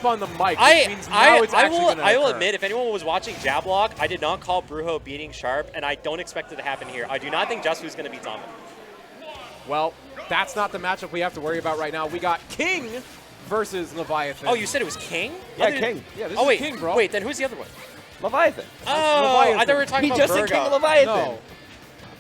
on the mic, which means now it's actually going to I will admit, if anyone was watching Jablock, I did not call Brujo beating Sharp, and I don't expect it to happen here. I do not think Justwu's going to beat Zomba. Well, that's not the matchup we have to worry about right now. We got King versus Leviathan. Oh, you said it was King? Yeah, King. Yeah, this is King, bro. Wait, then who's the other one? Leviathan. Oh, Leviathan. I thought we were talking about He just Virgo. said King Leviathan. No.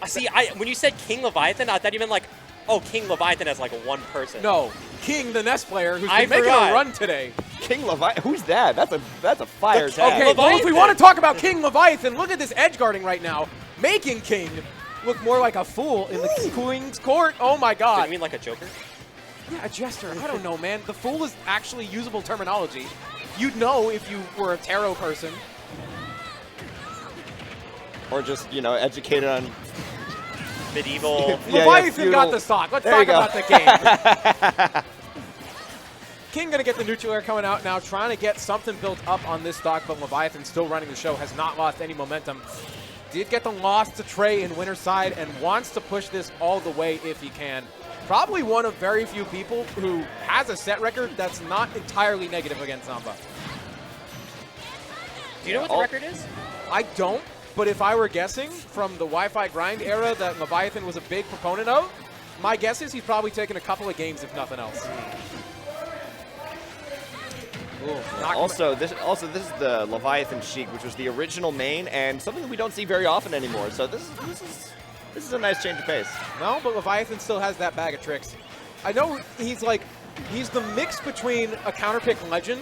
See, when you said King Leviathan, I thought you meant like, oh, King Leviathan as like one person. No, King, the Ness player, who's I been making forgot. a run today. King Leviathan. Who's that? That's a fire tag. Okay, well, if we Leviathan. want to talk about King Leviathan, look at this edge guarding right now, making King look more like a fool in the Queen's court. Oh my Did God. you mean like a Joker? Yeah, a jester. I don't know, man. The fool is actually usable terminology. You'd know if you were a tarot person. Or just, you know, educated on... Medieval. Yeah, Leviathan got the stock. Let's talk about the game. King going to get the neutral air coming out now, trying to get something built up on this stock, but Leviathan still running the show, has not lost any momentum. Did get the loss to Trey in winner's side and wants to push this all the way if he can. Probably one of very few people who has a set record that's not entirely negative against Zomba. Do you know what the record is? I don't, but if I were guessing from the Wi-Fi grind era that Leviathan was a big proponent of, my guess is he's probably taken a couple of games, if nothing else. Ooh, Also, this is the Leviathan Sheik, which was the original main, and something that we don't see very often anymore. So this is a nice change of pace. No, but Leviathan still has that bag of tricks. I know he's the mix between a counterpick legend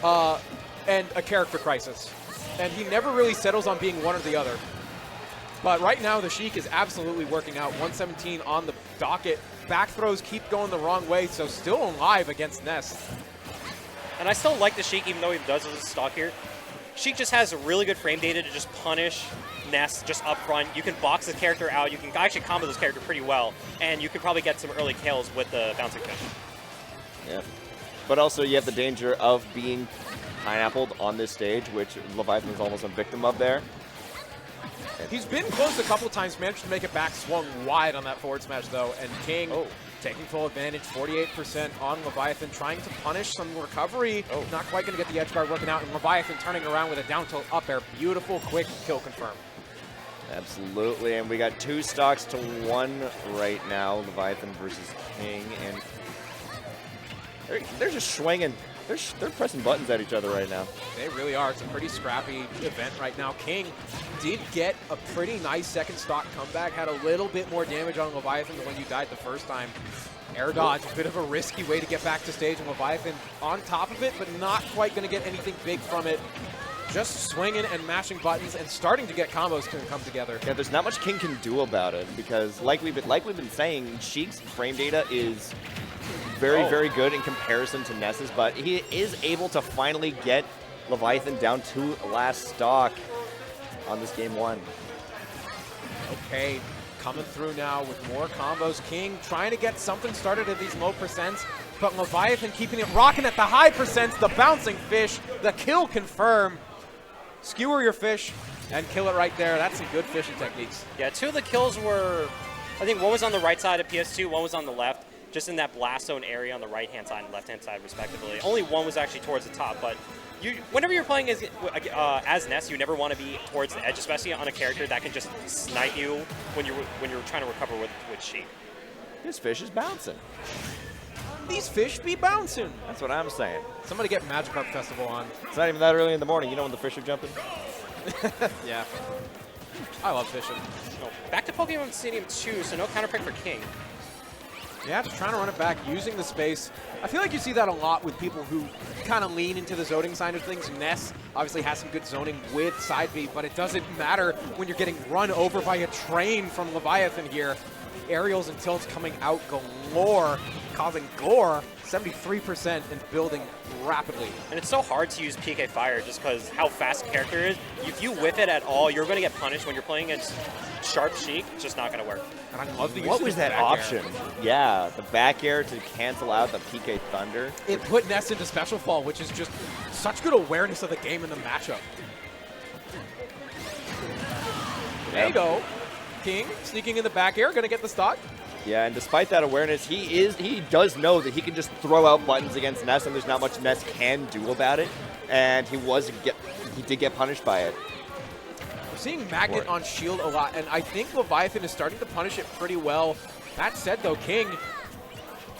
and a character crisis. And he never really settles on being one or the other. But right now, the Sheik is absolutely working out. 117 on the docket. Back throws keep going the wrong way, so still alive against Ness. And I still like the Sheik, even though he does lose stock here. Sheik just has really good frame data to just punish Ness just up front. You can box his character out. You can actually combo this character pretty well. And you can probably get some early kills with the bouncing fish. Yeah. But also, you have the danger of being pineappled on this stage, which Leviathan is almost a victim of there. He's been close a couple times, managed to make it back, swung wide on that forward smash, though. And King taking full advantage, 48% on Leviathan, trying to punish some recovery. Not quite going to get the edge guard working out, and Leviathan turning around with a down tilt up air. Beautiful, quick kill confirmed. Absolutely, and we got 2 stocks to 1 right now, Leviathan versus King, and they're just swinging. They're pressing buttons at each other right now. They really are. It's a pretty scrappy event right now. King did get a pretty nice second stock comeback, had a little bit more damage on Leviathan than when you died the first time. Air dodge, a bit of a risky way to get back to stage, and Leviathan on top of it, but not quite going to get anything big from it. Just swinging and mashing buttons and starting to get combos to come together. Yeah, there's not much King can do about it because, like we've been saying, Sheik's frame data is very good in comparison to Ness's, but he is able to finally get Leviathan down to last stock on this game 1. Okay, coming through now with more combos. King trying to get something started at these low percents, but Leviathan keeping it rocking at the high percents. The bouncing fish, the kill confirm. Skewer your fish and kill it right there. That's some good fishing techniques. Yeah, 2 of the kills were, I think one was on the right side of PS2, one was on the left, just in that blast zone area on the right-hand side and left-hand side, respectively. Only one was actually towards the top, but whenever you're playing as Ness, you never want to be towards the edge, especially on a character that can just snipe you when you're trying to recover with Sheik. This fish is bouncing. These fish be bouncing. That's what I'm saying. Somebody get Magikarp Festival on. It's not even that early in the morning. You know when the fish are jumping? Yeah. I love fishing. Oh, back to Pokemon Stadium 2, so no counterpick for King. Yeah, just trying to run it back, using the space. I feel like you see that a lot with people who kind of lean into the zoning side of things. Ness obviously has some good zoning with side B, but it doesn't matter when you're getting run over by a train from Leviathan here. Aerials and tilts coming out galore, causing gore, 73% and building rapidly. And it's so hard to use PK Fire just because how fast the character is. If you whiff it at all, you're going to get punished when you're playing against Sharp Sheik. It's just not going to work. And I love the use What of was the that back option? air. Yeah, the back air to cancel out the PK Thunder. It put Ness into Special Fall, which is just such good awareness of the game and the matchup. There you go. King sneaking in the back air, going to get the stock. Yeah, and despite that awareness, he does know that he can just throw out buttons against Ness, and there's not much Ness can do about it. And he did get punished by it. We're seeing Magnet on shield a lot, and I think Leviathan is starting to punish it pretty well. That said, though, King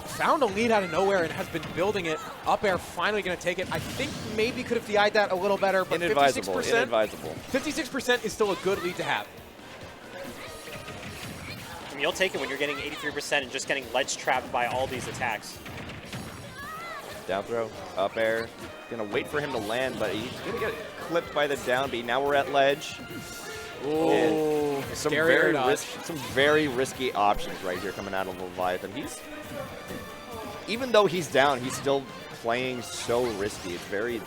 found a lead out of nowhere and has been building it. Up air finally going to take it. I think maybe could have DI'd that a little better, but 56%. 56% is still a good lead to have. I mean, you'll take it when you're getting 83% and just getting ledge trapped by all these attacks. Down throw, up air. Gonna wait for him to land, but he's gonna get clipped by the down B. Now we're at ledge. Ooh, some very risky options right here coming out of Leviathan. Even though he's down, he's still playing so risky. It's very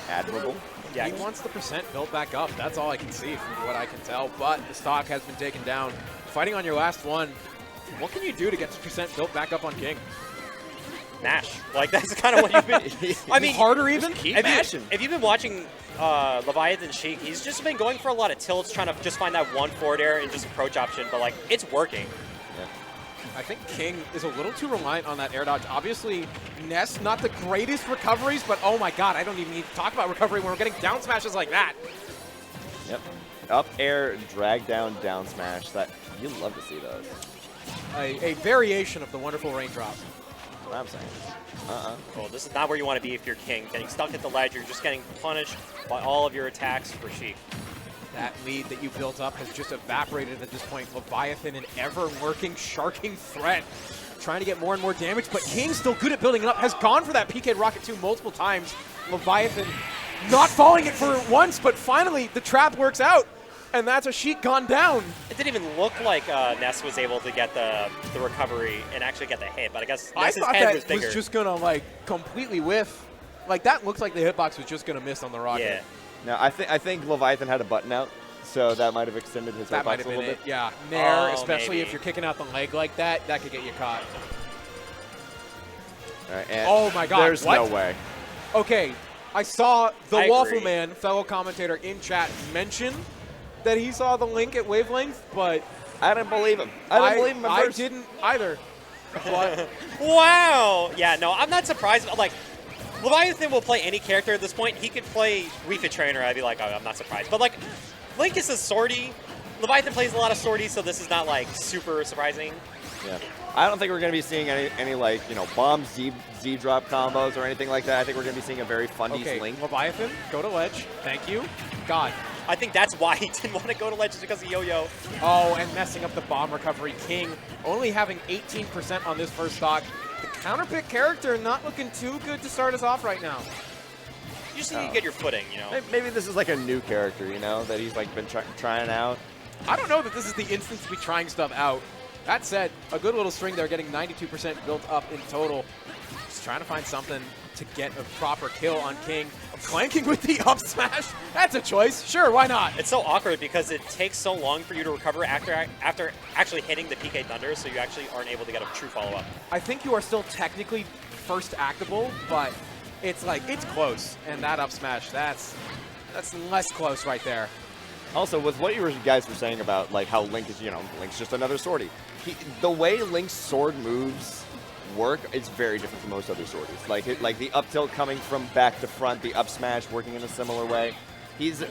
admirable. Yeah, he wants the percent built back up. That's all I can see from what I can tell. But the stock has been taken down. Fighting on your last one, what can you do to get the percent built back up on King? Mash. Like, that's kind of what you've been... I mean, harder even? Keep mashing. If you've been watching Leviathan Sheik, he's just been going for a lot of tilts, trying to just find that one forward air and just approach option, but, like, it's working. Yeah. I think King is a little too reliant on that air dodge. Obviously, Ness, not the greatest recoveries, but oh my god, I don't even need to talk about recovery when we're getting down smashes like that. Yep. Up air, drag down, down smash. That you love to see those. A variation of the wonderful raindrop. That's what I'm saying. Well, this is not where you want to be if you're King. Getting stuck at the ledge, you're just getting punished by all of your attacks for Sheik. That lead that you built up has just evaporated at this point. Leviathan, an ever-lurking, sharking threat, trying to get more and more damage, but King's still good at building it up, has gone for that PK Rocket 2 multiple times. Leviathan not falling it for once, but finally the trap works out, and that's a Sheik gone down. It didn't even look like Ness was able to get the recovery and actually get the hit, but I guess Ness's head was bigger. Was just going to, like, completely whiff. Like, that looked like the hitbox was just going to miss on the rocket. Yeah. No, I think Leviathan had a button out, so that might have extended his hitbox a little bit. Yeah, Nair, especially maybe. if you're kicking out the leg like that, that could get you caught. All right, and Oh my god, there's what? no way. Okay, I saw the I Waffle agree. Man, fellow commentator in chat, mention that he saw the link at Wavelength, but I didn't believe him. I didn't believe him at I first. didn't either. But Wow! Yeah, no, I'm not surprised. Like, Leviathan will play any character at this point. He could play Wii Fit Trainer, I'd be like, oh, I'm not surprised. But, like, Link is a swordy. Leviathan plays a lot of swordy, so this is not, like, super surprising. Yeah. I don't think we're going to be seeing any like, you know, bomb Z drop combos or anything like that. I think we're going to be seeing a very Fundies Link. Leviathan, go to ledge. Thank you. God. I think that's why he didn't want to go to ledge, because of Yo-Yo. Oh, and messing up the bomb recovery. King only having 18% on this first stock. The counterpick character not looking too good to start us off right now. You just need to get your footing, you know? Maybe this is like a new character, you know, that he's like been trying out. I don't know that this is the instance to be trying stuff out. That said, a good little string there, getting 92% built up in total. Just trying to find something to get a proper kill on King. Clanking with the up smash. That's a choice. Sure, why not? It's so awkward because it takes so long for you to recover after actually hitting the PK Thunder, so you actually aren't able to get a true follow-up. I think you are still technically first actable, but it's like, it's close. And that up smash, that's less close right there. Also, with what you guys were saying about like how Link is, you know, Link's just another swordie. The way Link's sword moves work is very different from most other swordies. Like the up tilt coming from back to front, the up smash working in a similar way. He is a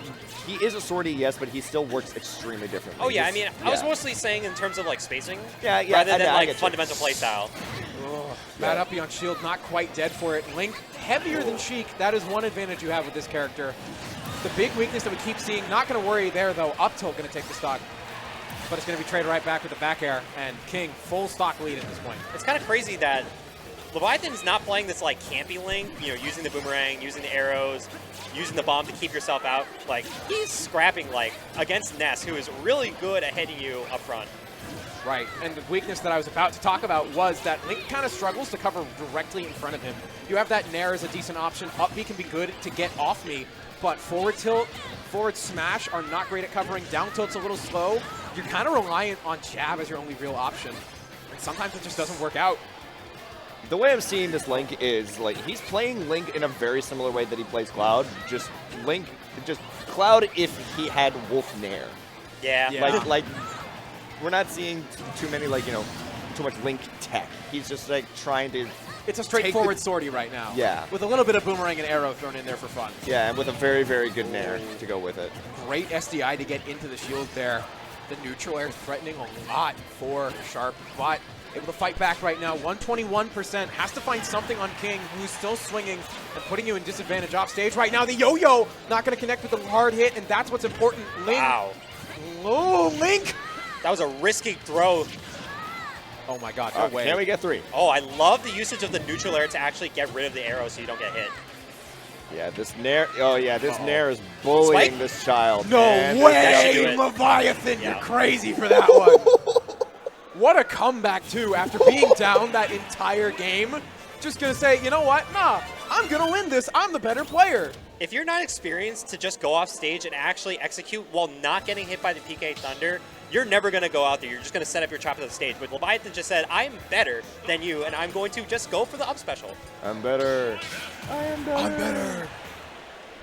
swordie, yes, but he still works extremely differently. Oh yeah, I mean, I was mostly saying in terms of like spacing, rather than like fundamental playstyle. Bad uppy on shield, not quite dead for it. Link heavier than Sheik. That is one advantage you have with this character. The big weakness that we keep seeing, not going to worry there though. Up tilt going to take the stock, but it's going to be traded right back with the back air, and King full stock lead at this point. It's kind of crazy that Leviathan's not playing this like campy Link, you know, using the boomerang, using the arrows, using the bomb to keep yourself out. Like, he's scrapping like against Ness, who is really good at hitting you up front. Right, and the weakness that I was about to talk about was that Link kind of struggles to cover directly in front of him. You have that Nair as a decent option. Up B can be good to get off me, but forward tilt, forward smash are not great at covering. Down tilt's a little slow. You're kind of reliant on jab as your only real option, and sometimes it just doesn't work out. The way I'm seeing this Link is like he's playing Link in a very similar way that he plays Cloud. Just Cloud if he had Wolf Nair. Yeah. Yeah. Like we're not seeing too many like, you know, much Link tech. He's just like trying to. It's a straightforward sortie right now. Yeah. With a little bit of boomerang and arrow thrown in there for fun. Yeah, and with a very, very good nair to go with it. Great SDI to get into the shield there. The neutral air threatening a lot for Sharp, but able to fight back right now. 121%. Has to find something on King, who's still swinging and putting you in disadvantage off stage. Right now, the yo-yo not going to connect with the hard hit, and that's what's important. Link. Wow. Oh, Link. That was a risky throw. Oh my God, no way. Can we get 3? Oh, I love the usage of the neutral air to actually get rid of the arrow so you don't get hit. Yeah, this nair. Oh yeah, this nair is bullying Spike? this child. No And way, Leviathan, Yeah. you're crazy for that one. What a comeback, too, after being down that entire game. Just going to say, you know what? Nah, I'm going to win this. I'm the better player. If you're not experienced to just go off stage and actually execute while not getting hit by the PK Thunder, you're never going to go out there. You're just going to set up your trap to the stage. But Leviathan just said, I'm better than you, and I'm going to just go for the up special. I'm better. I'm better.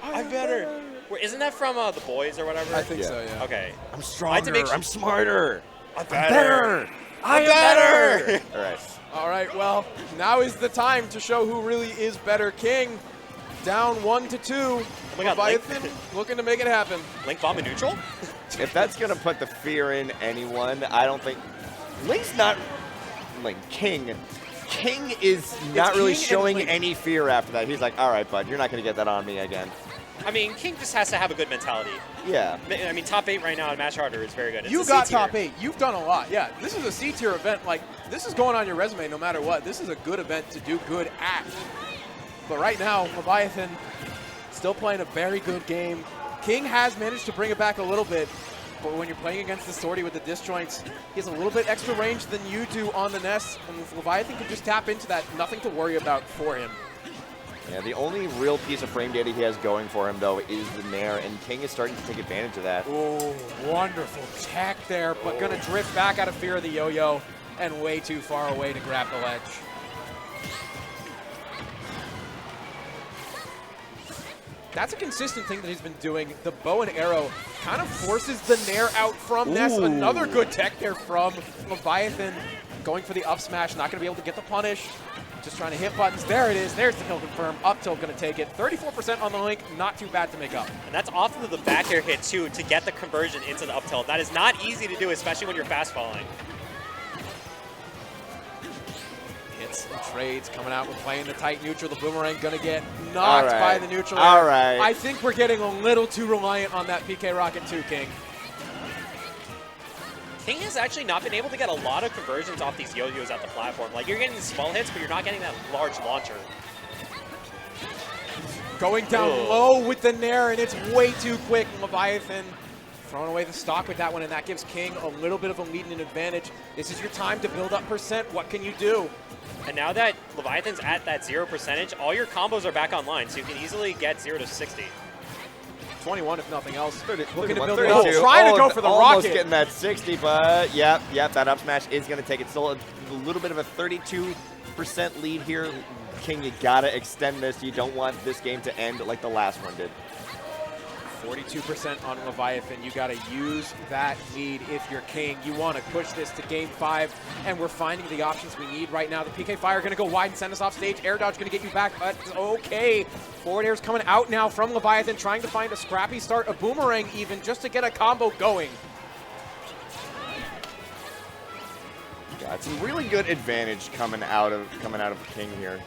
I'm better. Wait, isn't that from The Boys or whatever? I think Yeah. so, yeah. Okay. I'm I had to make stronger. I'm smarter. I'm better. I'm better. All right. All right, well, now is the time to show who really is better. King down 1-2. Oh my God, Leviathan Link. looking to make it happen. Link bomb in neutral? If that's gonna put the fear in anyone, I don't think Link's not like King. King is not really King and showing Link. any fear after that. He's like, all right, bud, you're not gonna get that on me again. I mean, King just has to have a good mentality. Yeah. I mean, top 8 right now in Match Harder is very good. It's You a got C-tier. top 8. You've done a lot. Yeah, this is a C-tier event. Like, this is going on your resume no matter what. This is a good event to do good at. But right now, Leviathan still playing a very good game. King has managed to bring it back a little bit. But when you're playing against the sortie with the disjoints, he has a little bit extra range than you do on the Ness. And if Leviathan can just tap into that, nothing to worry about for him. Yeah, the only real piece of frame data he has going for him, though, is the nair, and King is starting to take advantage of that. Oh, wonderful tech there, but gonna drift back out of fear of the yo-yo and way too far away to grab the ledge. That's a consistent thing that he's been doing. The bow and arrow kind of forces the nair out from Ness. Ooh. Another good tech there from Leviathan. Going for the up smash, not going to be able to get the punish. Just trying to hit buttons. There it is. There's the kill confirm. Up tilt going to take it. 34% on the Link. Not too bad to make up. And that's often the back air hit, too, to get the conversion into the up tilt. That is not easy to do, especially when you're fast falling. Hits and trades coming out with playing the tight neutral. The boomerang going to get knocked All right. by the neutral. All air. right. I think we're getting a little too reliant on that PK Rocket 2, King. King has actually not been able to get a lot of conversions off these yo-yos at the platform. Like, you're getting the small hits, but you're not getting that large launcher. Going down low with the nair, and it's way too quick. Leviathan throwing away the stock with that one, and that gives King a little bit of a lead and an advantage. This is your time to build up percent. What can you do? And now that Leviathan's at that 0%, all your combos are back online, so you can easily get 0 to 60. 21 if nothing else. 30, Looking to 31, build it up. 32. Trying to go for the almost rocket. getting that 60, but yep, that up smash is going to take it. Still a little bit of a 32% lead here. King, you got to extend this. You don't want this game to end like the last one did. 42% on Leviathan. You got to use that lead if you're King. You want to push this to game 5, and we're finding the options we need right now. The PK Fire going to go wide and send us off stage. Air dodge going to get you back, but okay. Forward air's coming out now from Leviathan, trying to find a scrappy start, a boomerang even, just to get a combo going. Got some really good advantage coming out of King here.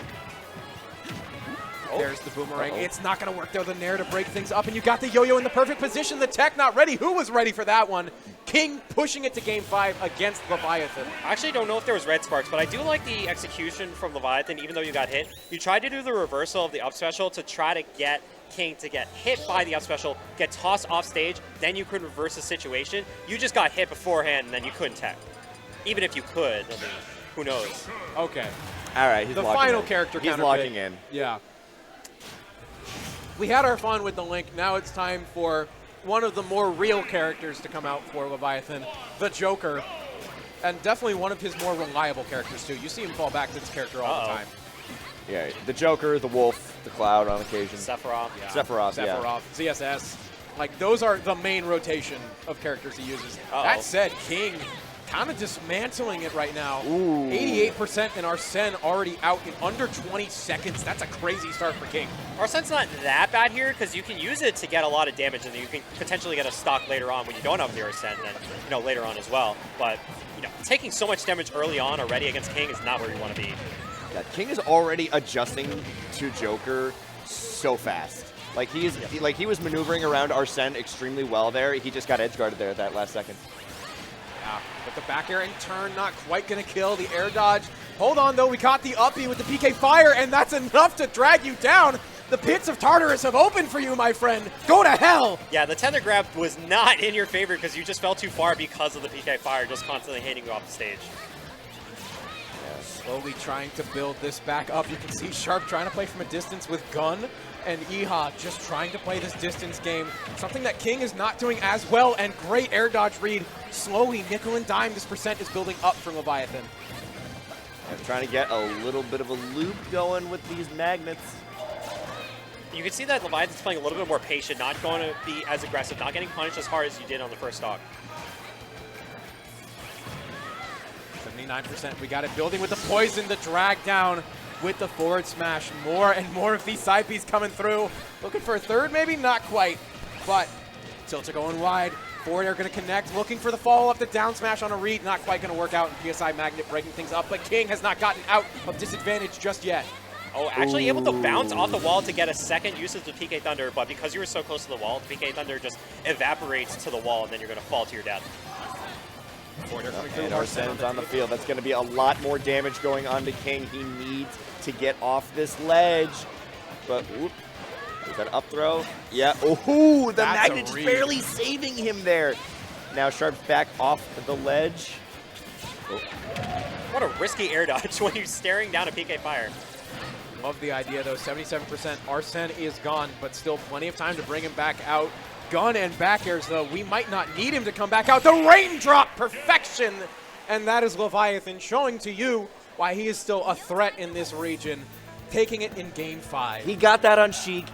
There's the boomerang. Uh-oh. It's not going to work there. The nair to break things up, and you got the yo-yo in the perfect position. The tech not ready. Who was ready for that one? King pushing it to game 5 against Leviathan. I actually don't know if there was red sparks, but I do like the execution from Leviathan, even though you got hit. You tried to do the reversal of the up special to try to get King to get hit by the up special, get tossed off stage, then you could reverse the situation. You just got hit beforehand, and then you couldn't tech. Even if you could, I mean, who knows? Okay. All right, he's The locking final in. character He's counterpick. locking in. Yeah. We had our fun with the Link. Now it's time for one of the more real characters to come out for Leviathan, the Joker. And definitely one of his more reliable characters, too. You see him fall back to this character all the time. Yeah, the Joker, the Wolf, the Cloud on occasion. Sephiroth. Yeah. Sephiroth, yeah. Sephiroth, ZSS. Like, those are the main rotation of characters he uses. Uh-oh. That said, King kind of dismantling it right now. Ooh. 88% and Arsene already out in under 20 seconds. That's a crazy start for King. Arsene's not that bad here because you can use it to get a lot of damage, and then you can potentially get a stock later on when you don't have the Arsene, and later on as well. But taking so much damage early on already against King is not where you want to be. Yeah, King is already adjusting to Joker so fast. Like he was maneuvering around Arsene extremely well there. He just got edge guarded there at that last second. Yeah, but the back air and turn not quite going to kill. The air dodge. Hold on, though. We caught the uppie with the PK fire, and that's enough to drag you down. The pits of Tartarus have opened for you, my friend. Go to hell. Yeah, the tether grab was not in your favor because you just fell too far because of the PK fire just constantly hitting you off the stage. Slowly trying to build this back up. You can see Sharp trying to play from a distance with Gun, and Iha just trying to play this distance game. Something that King is not doing as well, and great air dodge read. Slowly, nickel and dime, this percent is building up for Leviathan. And trying to get a little bit of a loop going with these magnets. You can see that Leviathan's playing a little bit more patient, not going to be as aggressive, not getting punished as hard as you did on the first stock. 79%. We got it building with the poison, the drag down with the forward smash. More and more of these side Bs coming through. Looking for a third, maybe? Not quite. But tilts are going wide. Forward air going to connect. Looking for the follow up, the down smash on a read. Not quite going to work out. And PSI Magnet breaking things up. But King has not gotten out of disadvantage just yet. Oh, actually able to bounce off the wall to get a second usage of PK Thunder, but because you were so close to the wall, PK Thunder just evaporates to the wall, and then you're going to fall to your death. And Arsene's on the field. That's going to be a lot more damage going on to King. He needs to get off this ledge. But, whoop. Is that up throw? Yeah. Oh, the magnet's barely saving him there. Now Sharp's back off the ledge. Oh. What a risky air dodge when you're staring down a PK Fire. Love the idea, though. 77%. Arsene is gone, but still plenty of time to bring him back out. Gun and back airs, though. We might not need him to come back out. The raindrop perfection! And that is Leviathan showing to you why he is still a threat in this region, taking it in Game 5. He got that on Sheik.